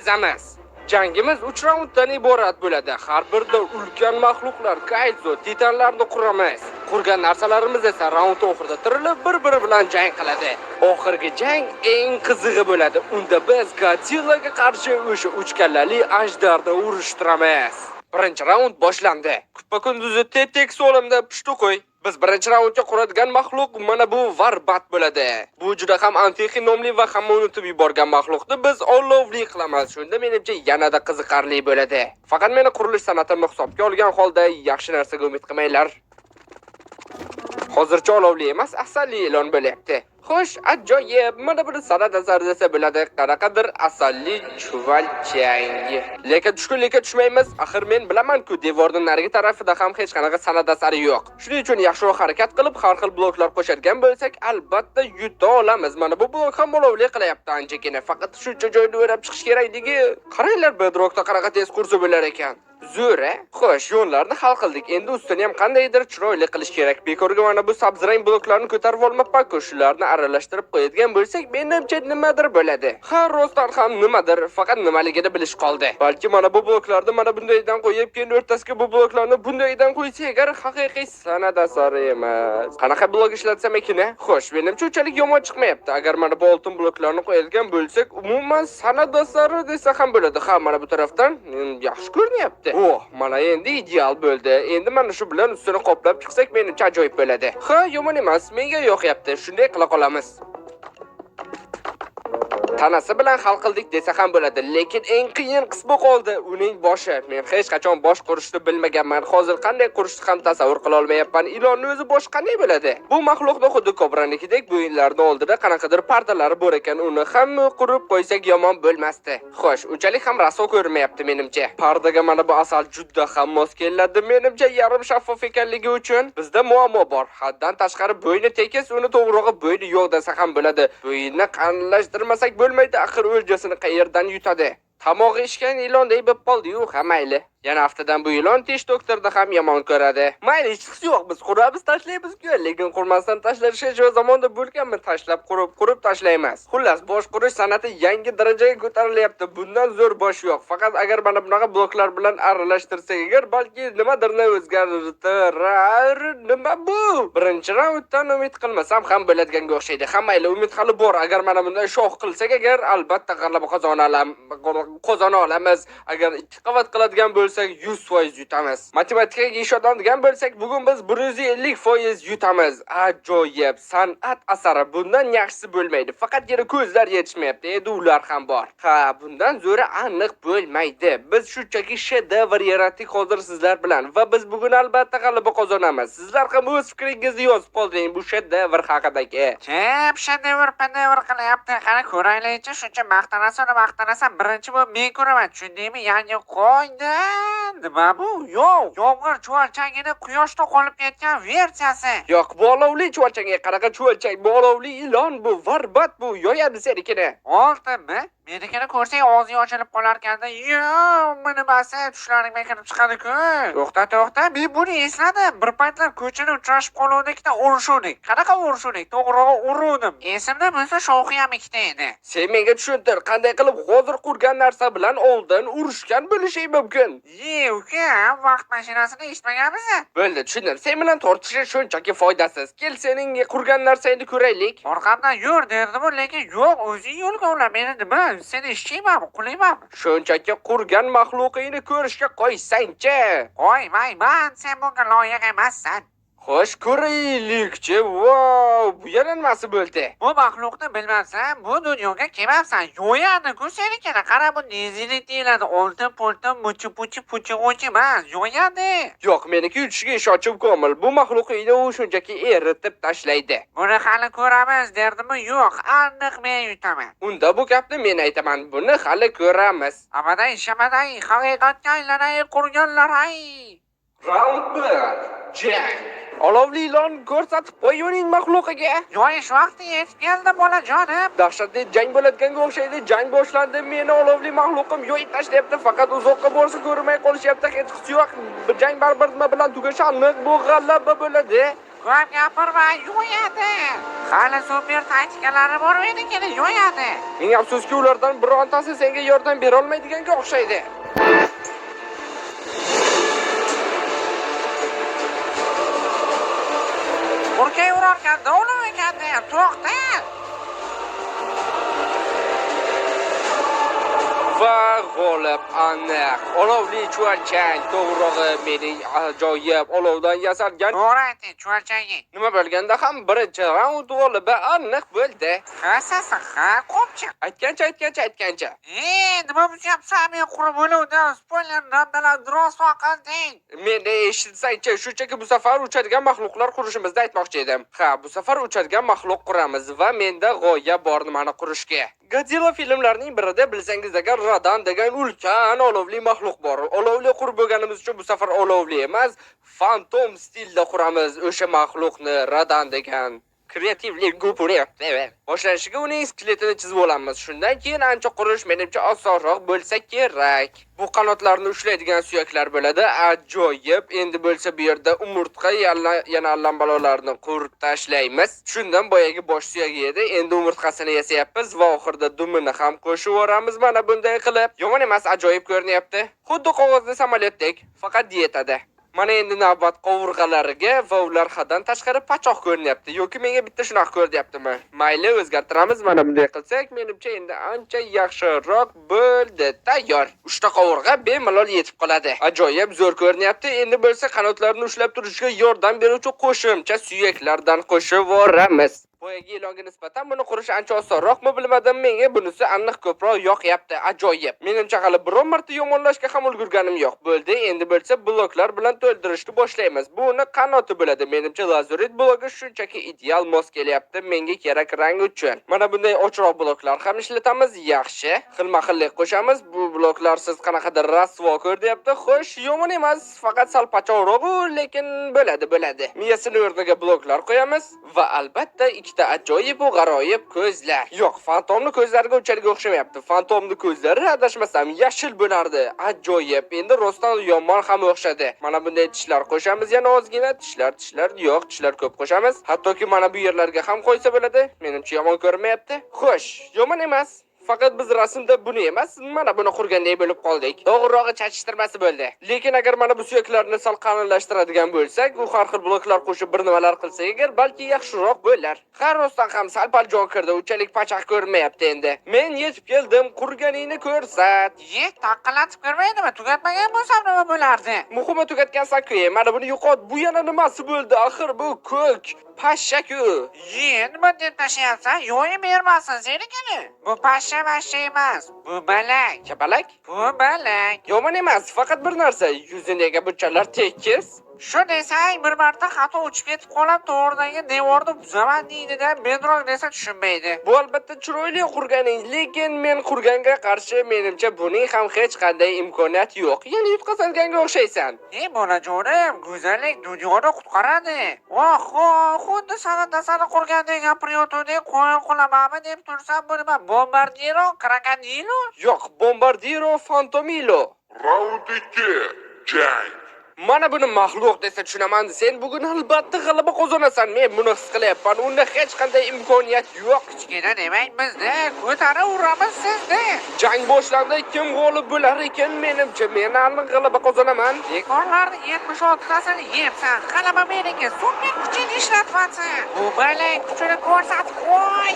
Emas. Jangimiz 3 raunddan iborat bo'ladi. Har birida ulkan mahluqlar, kaizo, titanlarni quramiz. Qurgan narsalarimiz esa raund oxirida tirilib bir-biri bilan jang qiladi. Oxirgi jang eng qizig'i bo'ladi. Unda biz Godzillaga qarshi o'sha uchkallali ajdarni urushtiramiz. Birinchi raund boshlandi. Kuppa-kunduzi tek so'limda pushtu qo'y. Biz birinchi raundga quradigan maxluq mana bu varbat bo'ladi. Bu juda ham Antixi nomli va hamma unutib yuborgan maxluqni biz olovli qilamiz. Shunda menimcha yanada qiziqarli bo'ladi. Faqat meni qurilish san'atimni hisobga olgan holda yaxshi narsaga umid qilmanglar. Hozircha olovli emas, asalli e'lon bo'lyapti. Xo'sh, ajoyib. Mana buni san'at asari desa bo'ladi. Qanaqadir asalli chuvalchang. Lekin tushmaymiz. Axir men bilaman-ku, devorning narigi tarafida ham hech qanaqa san'at asari yo'q. Shuning uchun yaxshiroq harakat qilib, har xil bloklar qo'shadigan bo'lsak, albatta yuta olamiz. Mana bu blok ham olovli qilyapti anchagina. Faqat shuncha joyni o'rab chiqish kerakligi. Qaranglar, Bedrockda qanaqa tez kursi bo'lar ekan. Zo'ra. Xo'sh, yo'llarni hal qildik. Endi ustini ham qandaydir chiroyli qilish kerak. Bekorga mana bu sabzrang bloklarni ko'tarib olmabman-ku. Shularni aralashtirib qo'yadigan bo'lsak, menimcha nimadir bo'ladi. Ha, rostdan ham nimadir, faqat nimaligini bilish qoldi. Balki mana bu bloklarni mana bundaydan qo'yib, keyin o'rtasiga bu bloklarni bundaydan qo'ysak, agar haqiqiy san'at asari emas. Qanaqa blok ishlatsam ekan? Xo'sh, menimcha unchalik yomon chiqmayapti. Agar mana bu oltin bloklarni qo'yadigan bo'lsak, umuman san'at asari desa ham bo'ladi. Ha, mana bu tarafdan yaxshi ko'rinyapti. Oh, mana endi ideal bo'ldi. Endi mana shu bilan ustini qoplab chiqsak, menimcha ajoyib bo'ladi. Ha, yomon emas, menga yoqyapti. Shunday qila qolamiz. Tanasi bilan hal qildik desa ham bo'ladi, lekin eng qiyin qismi qoldi, uning boshi. Men hech qachon bosh qurishni bilmaganman. Hozir qanday qurishni ham tasavvur qila olmayapman. Ilonning o'zi bosh qanday bo'ladi? Bu maxluqni xuddi kobranikidek bo'yinlarning oldida qanaqadir pardalari bor ekan, uni ham qurib qo'ysak yomon bo'lmasdi. Xo'sh, unchalik ham raso ko'rmayapti menimcha. Pardaga mana bu asal juda ham mos keladi. Menimcha yarim shaffof ekanligi uchun bizda muammo bor. Haddan tashqari bo'yni tekis, uni to'g'rirog'i bo'yni yo'q desa ham bo'ladi. Bo'yinni qanlashtirmasak bo'lmaydi, axir o'ljasini qayerdan yutadi? Tamog'i ishgan ilonday bo'lib qoldi-yu, ha mayli. Yana haftadan bu ilon tish doktorda ham yomon ko'radi. Mayli, hech qisi yo'q, biz quramiz, tashlaymiz-ku, lekin qurmasdan tashlash shu zamonda bo'lganmi, tashlab qurib tashlaymiz. Xullas, bosh qurish san'ati yangi darajaga ko'tarilyapti. Bundan zo'r bosh yo'q. Faqat agar mana bunaqa bloklar bilan aralashtirsak, agar balki nimadirni o'zgartirar. Nima bu? Birinchi raunddan umid qilmasam ham bo'ladiganga o'xshaydi. Hammayli umid hali bor. Agar mana bunday shoh qilsak, agar albatta g'alaba qozona olamiz. Agar 2 qavat qiladigan bo'lsak 100% yutamiz. Matematikaga ishonadigan bo'lsak, bugun biz 150% yutamiz. Ajoyib, san'at asari. Bundan yaxshisi bo'lmaydi. Faqat yana ko'zlar yetishmayapti. Endi ular ham bor. Ha, bundan zo'ra aniq bo'lmaydi. Biz shunchaki shedevr yaratdik hozir sizlar bilan va biz bugun albatta g'alaba qozonamiz. Sizlar ham o'z fikringizni yozib qolding bu shedevr haqidagi. Shedevr qilyapti. Qani ko'raylik-chi, shuncha maqtanasan, birinchi bo'lib men ko'raman. Tushundingmi? Yangi qo'ydi. Nima bu? Yo'q, yomg'ir chuvalchangini quyoshda qolib ketgan versiyasi. Yo'q, bu olovli chuvalchanga qanaqa chuvalchang? Bu olovli ilon, bu varbat, bu yoyadi senikini. Oltinmi? Menikini ko'rsang og'zing ochilib qolarkanda, yo'q, nimasi tushlarimga kirib chiqadi-ku. To'xta, men buni esladim. Bir paytlar ko'chada uchrashib qoluvdikda urishuvdik. Qanaqa urishuvdik? To'g'rirog'i uruvdim. Esimda bo'lsa Shoxi ham ikkita edi. Sen menga tushuntir, qanday qilib hozir qurgan narsa bilan oldin urushgan bo'lishi mumkin. Uka, vaqt mashinasini eshitmaganmiz? Bo'ldi, tushundim. Sen bilan tortishish shunchaki foydasiz. Kel, sening qurgan narsangni ko'raylik. Orqamdan yur derdim, lekin yo'q, o'zing yo'lga ula. Meni nima? Sen ishchiymanmi, qulaymanmi? Shunchaki qurgan maxluqingni ko'rishga qo'ysang-chi. Qo'ymayman, sen bunga loyiq emassan. Xo'sh, ko'raylik-chi. Vau, bu yana nimasi bo'ldi? Bu maxluqni bilmasam, bu dunyoga kelmabsan. Yo'yadi-ku senikini. Qara, bu nezilik deyiladi. Oltin-poltin, puchi emas, yo'yadi. Yo'q, meniki yutishiga ishonchim komil. Bu maxluqingni u shunchaki eritib tashlaydi. Buni hali ko'ramiz derdimi? Yo'q, aniq men yutaman. Unda bu gapni men aytaman. Buni hali ko'ramiz. Abaday, shabaday, haqiqatga aylanay qurganlar ay. Round 1. Jang. Olovli ilon ko'rsatib qo'yuning maxluqiga. Yo'yish vaqti yetib keldi bolajonim. Dahshatli jang bo'layotganga o'xshaydi. Jang boshlandi. Meni olovli maxluqim yo'yib tashlayapti. Faqat uzoqqa borsa ko'rmay qolishyapti. Hech qisi yo'q. Jang baribir nima bilan tugashi aniq. Bu g'alaba bo'ladi. Ko'p gapirma, yo'yadi. Hali super taktikalari bor meniki yo'yadi. Ming afsuski, ulardan birontasi senga yordam bera olmaydiganga o'xshaydi. Urkay urarkanda ular ekanda, to'xta. Va g'olib aniq. Olovli chuvalchang, to'g'rirog'i mening ajoyib olovdan yasalgan. To'g'ri ayting, chuvalchangi. Nima bo'lganda ham birinchi raund g'olibi aniq bo'ldi. Hassasi qo'pchiq. Aytgancha. Nima bo'lyapsan? Men qurib bo'luvdim. Spoiler namdalar rosa qilding. Meni eshitsangchi, shunchaki bu safar uchadigan maxluqlar qurishimizni aytmoqchi edim. Ha, bu safar uchadigan maxluq quramiz va menda g'oya bor nimani qurishga. Godzilla filmlarining birida bilsangiz agar Radan degan ulkan olovli maxluq bor. Olovli qurib bo'lganimiz uchun bu safar olovli emas, fantom stilda quramiz o'sha maxluqni, Radan degan. Kreativlik gupuryapti. Boshlanishiga uning skeletini chizib olamiz. Shundan keyin ancha qurish menimcha osonroq bo'lsa kerak. Bu qanotlarni ushlaydigan suyaklar bo'ladi. Ajoyib. Endi bo'lsa bu yerda umurtqa yana allambalolarni qurib tashlaymiz. Shundan boyagi bosh suyagi edi. Endi umurtqasini yasayapmiz va oxirida dumini ham qo'shib yoramiz. Mana bunday qilib. Yomon emas, ajoyib ko'rinyapti. Xuddi qog'ozli samolyotdek, faqat dietada. Mana endi navbat qovurg'alariga va ular haddan tashqari pachoq ko'rinyapti. Yoki menga bitta shunaqa ko'rinyaptimi? Mayli, o'zgartiramiz. Mana bunday qilsak, menimcha endi ancha yaxshiroq bo'ldi. Tayyor. 3 ta qovurg'a bemalol yetib qoladi. Ajoyib zo'r ko'rinyapti. Endi bo'lsa qanotlarini ushlab turishga yordam beruvchi qo'shimcha suyaklardan qo'shib yoramiz. Boyagi ilonga nisbatan buni qurish ancha osonroqmi bilmadim, menga bunisi aniq ko'proq yoqyapti. Ajoyib. Menimcha hali biron marta yomonlashga ham ulgurganim yo'q. Bo'ldi, endi bo'lsa bloklar bilan to'ldirishni boshlaymiz. Buni qanoti bo'ladi. Menimcha lazurit blogi shunchaki ideal mos kelyapti menga kerak rang uchun. Mana bunday ochroq bloklar ham ishlatamiz. Yaxshi. Xilma-xillik qo'shamiz. Bu bloklar siz qanaqadir rasvo ko'ryapti. Xo'sh, yomon emas, faqat sal pachoqroq, lekin bo'ladi. Miyasini o'rniga bloklar qo'yamiz va albatta ikkita ajoyib va g'aroyib ko'zlar. Yo'q, fantomni ko'zlariga unchalik o'xshamayapti. Fantomni ko'zlari adashmasam yashil bo'lardi. Ajoyib. Endi rostdan yomon ham o'xshadi. Mana bunday tishlar qo'shamiz, yana ozgina tishlar yo'q, tishlar ko'p qo'shamiz. Hattoki mana bu yerlarga ham qo'ysa bo'ladi. Menimcha yomon ko'rinmayapti. Xo'sh, yomon emas. Faqat biz rasmda buni emas, mana buni qurgandek bo'lib qoldik. To'g'rirog'i chachishtirmasi bo'ldi. Lekin agar mana bu suyaklarni sal qalinlashtiradigan bo'lsak, u har xil bloklar qo'shib bir nimalar qilsak agar balki yaxshiroq bo'lar. Har rostdan ham sal-pal jon kirdi, unchalik pachaq ko'rinmayapti endi. Men yetib keldim, qurganingni ko'rsat. Taqqilatib ko'rmaydimi? Tugatmagan bo'lsam nima bo'lardi? Muhimi tugatgansan-ku. Mana buni yo'qot. Bu yana nimasi bo'ldi? Axir bu ko'k pashsha-ku. Nima deb tashlayapsan? Yo'yib bermasin senikini. Bu pashsha emas. Bu balak. Balak? Bu balak. Yomon emas, faqat bir narsa. Yuzidagi bunchalar tekis. Shu desang, bir marta xato uchib ketib qolib, to'g'ridagi devorni buzaman deydi-da, bedroq desa tushunmaydi. Bu albatta chiroyli qurganing, lekin men qurganga qarshi menimcha buning ham hech qanday imkoniyati yo'q. Yana yutqazilganga o'xshaysan. Bolajonim, go'zallik dunyoni qutqaradi. Xuddi sanada qurgandek gapirayotgandek qo'yin qilamanmi deb tursam, bu nima? Bombardiro, krokodilo? Yo'q, bombardiro fantomilo. Raund 2. Jang. Mana buni maxluq desa tushunaman. Sen bugun albatta g'alaba qozonasan. Men buni his qilyapman. Unda hech qanday imkoniyat yo'q. Kichkina demang bizda, ko'tarib uramiz sizni. Jang boshlandi. Kim g'olib bo'lar ekan? Menimcha men aniq g'alaba qozonaman. Bekorlarni 76 tasini yebsan, g'alaba meniki. Super kuchini ishlatmasin. Bu balay kuchini ko'rsatib qo'y.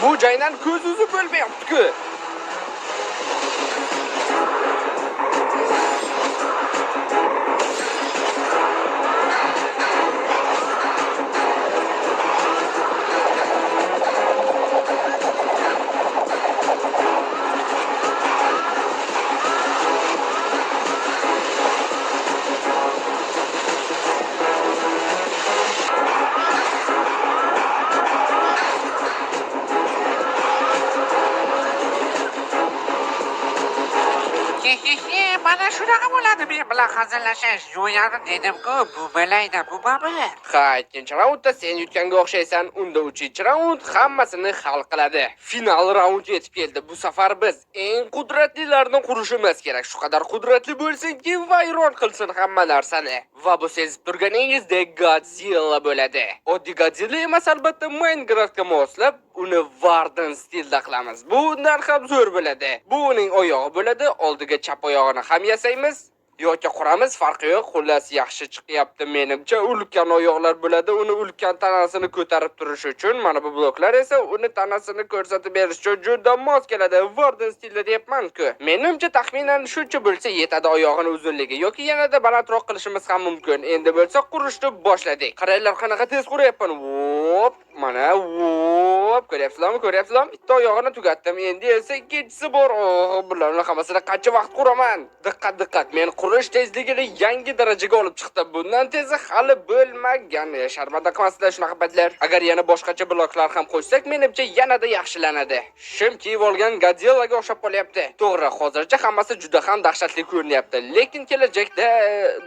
Bu jangdan ko'z uzib bo'lmayapti-ku. mana shunaqa bo'ladi men bilan hazillashish. Yo'yadi dedim-ku, bu belayda bu babi. Ha, ikkinchi raundda sen yutganga o'xshaysan, unda 3-raund hammasini hal qiladi. Final raund yetib keldi. Bu safar biz eng qudratlilarni qurishimiz kerak. Shu qadar qudratli bo'lsinki, vayron qilsin hamma narsani. Va bu sezib turganingizdek Godzilla bo'ladi. Oddiy Godzilla emas, albatta Minecraftga moslab uni Warden stilda qilamiz. Bu undan ham zo'r bo'ladi. Bu uning oyog'i bo'ladi. Oldiga chap oyog'ini ham yasaymiz. Yoki quramiz, farqi yo'q. Xullas yaxshi chiqyapti menimcha. Ulkan oyoqlar bo'ladi. Uni ulkan tanasini ko'tarib turish uchun, mana bu bloklar esa uni tanasini ko'rsatib berish uchun juda mos keladi. Warden stilda deyapman-ku. Menimcha taxminan shuncha bo'lsa yetadi oyog'ini uzunligi. Yoki yanada balandroq qilishimiz ham mumkin. Endi bo'lsa qurishni boshladik. Qaranglar qanaqa tez quryapman. Vop, mana vop. Ko'ryapsizlarmi? Bitta oyog'ini tugatdim. Endi esa ikkinchisi bor. Bularning hammasini qancha vaqt quraman? Diqqat. Men qurish tezligini yangi darajaga olib chiqdim. Bundan tezi hali bo'lmagan. Sharmanda qilmasizlar shunaqa paytlar. Agar yana boshqacha bloklar ham qo'shsak, menimcha yanada yaxshilanadi. Shim kiyib olgan Godzillaga o'xshab qolyapti. To'g'ri, hozircha hammasi juda ham dahshatli ko'rinyapti. Lekin kelajakda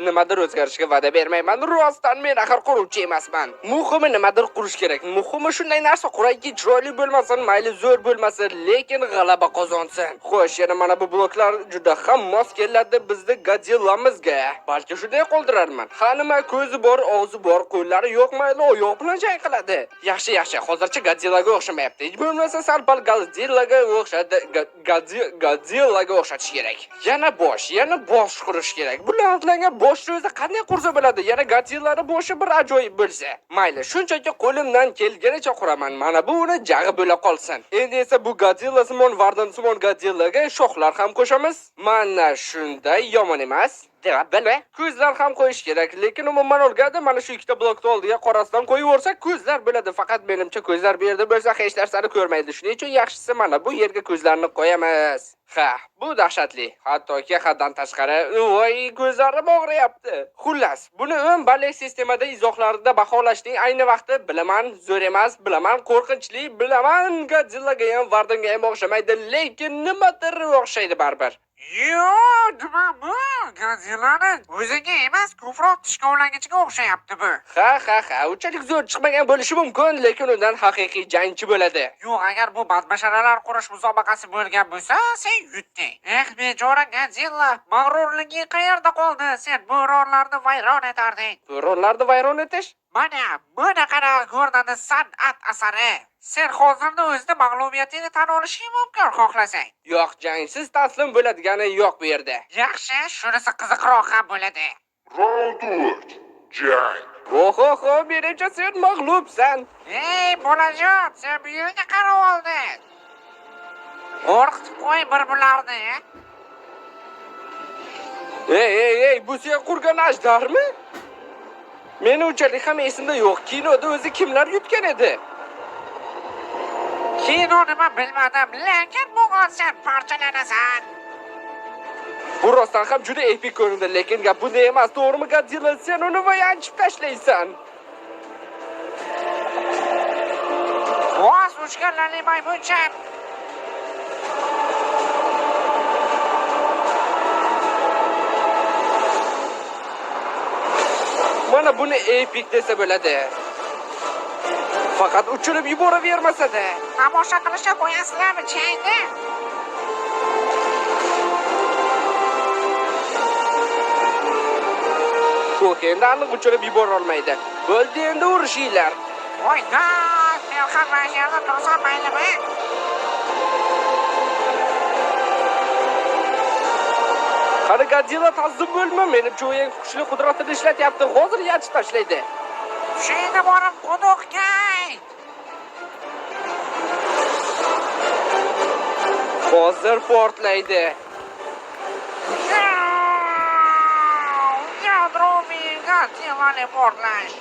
nimadir o'zgarishga va'da bermayman. Rostdan men axir quruvchi emasman. Muhimi nimadir qurish kerak. Muhimi shunday narsa qurayki, chiroyli bo'lmasin, mayli zo'r bo'lmasin, lekin g'alaba qozonsin. Xo'sh, yana mana bu bloklar juda ham mos keladi bizda Godzillamizga. Balki shunday qoldirarman. Ha nima, ko'zi bor, og'zi bor, qo'llari yo'q, mayli oyoq bilan jang qiladi. Yaxshi. Hozircha Godzillaga o'xshamayapti. Hech bo'lmasa sal-pal Godzillaga o'xshadi. Godzillaga o'xshatish kerak. Yana bosh qurish kerak. Bularga boshni o'zi qanday qursa bo'ladi? Yana Godzillaning boshi bir ajoyib bo'lsa. Mayli, shunchaki qo'limdan kelganicha quraman. Mana bu uni jag'i bo'la qolsin. Endi esa bu Godzilla simon Warden simon Godzillaga shoxlar ham qo'shamiz. Mana shunday yomon emas. Bilma, ko'zlar ham qo'yish kerak, lekin umuman olganda mana shu ikkita blokni oldiga qorasidan qo'yib yuborsak ko'zlar bo'ladi. Faqat menimcha ko'zlar bu yerda bo'lsa hech narsani ko'rmaydi. Shuning uchun yaxshisi mana bu yerga ko'zlarni qo'yamiz. Ha, bu dahshatli. Hattoki haddan tashqari, voy, ko'zlarim og'riyapti. Xullas, buni ballek sistemada izohlarida baholashning ayni vaqti. Bilaman, zo'r emas, bilaman, qo'rqinchli, bilaman, Godzillaga ham Wardenga ham o'xshamaydi, lekin nimadir o'xshaydi baribir. Nima bu? Godzillani o'ziga emas, ko'proq tishkovlagichiga o'xshayapti bu. Ha, unchalik zo'r chiqmagan bo'lishi mumkin, lekin undan haqiqiy jangchi bo'ladi. Yo'q, agar bu badbasharalar qurish musobaqasi bo'lgan bo'lsa, sen yutding. Bechora Godzilla, mag'rurliging qayerda qoldi? Sen bo'ronlarni vayron etarding. Bo'ronlarni vayron etish? Mana, bunaqa ko'rinadi san'at asari. Sen hozirda o'zida mag'lubiyatingni tan olishing mumkin xohlasang. Yo'q, jangsiz taslim bo'ladigani yo'q bu yerda. Yaxshi, shunisi qiziqroq ham bo'ladi. Round 4. Jang. Oho, menimcha sen mag'lubsan. Ey, bolajon, sen bu yerga qarab olding. Qo'rqitib qo'y bir-birlarni. Ey, bu sen qurgan ajdarmi? Meni unchalik ham esimda yo'q. Kinoda o'zi kimlar yutgan edi? Kino nima bilmadim, lekin bugun sen parchalanasan. Bu rostdan ham juda epik ko'rindi, lekin gap bunda emas, to'g'rimi Godzilla? Sen uni yanchib tashlaysan. Voz uchganlarni maymuncha. Mana buni epik desa bo'ladi. Faqat uchirib yuboravermasa-da. Tomosha qilishga qo'yasizlarmi chayni? Yo'q, endi aniq uchirib yubora olmaydi. Bo'ldi, endi urishinglar. Voy, men hamma yerda tursam maylimi? Qani Godzilla taslim bo'lma, menimcha u eng kuchli qudratini ishlatyapti. Hozir yanchib tashlaydi. Shunda borib quduqga. Hozir portlaydi. Yadroviy Godzillani portlash.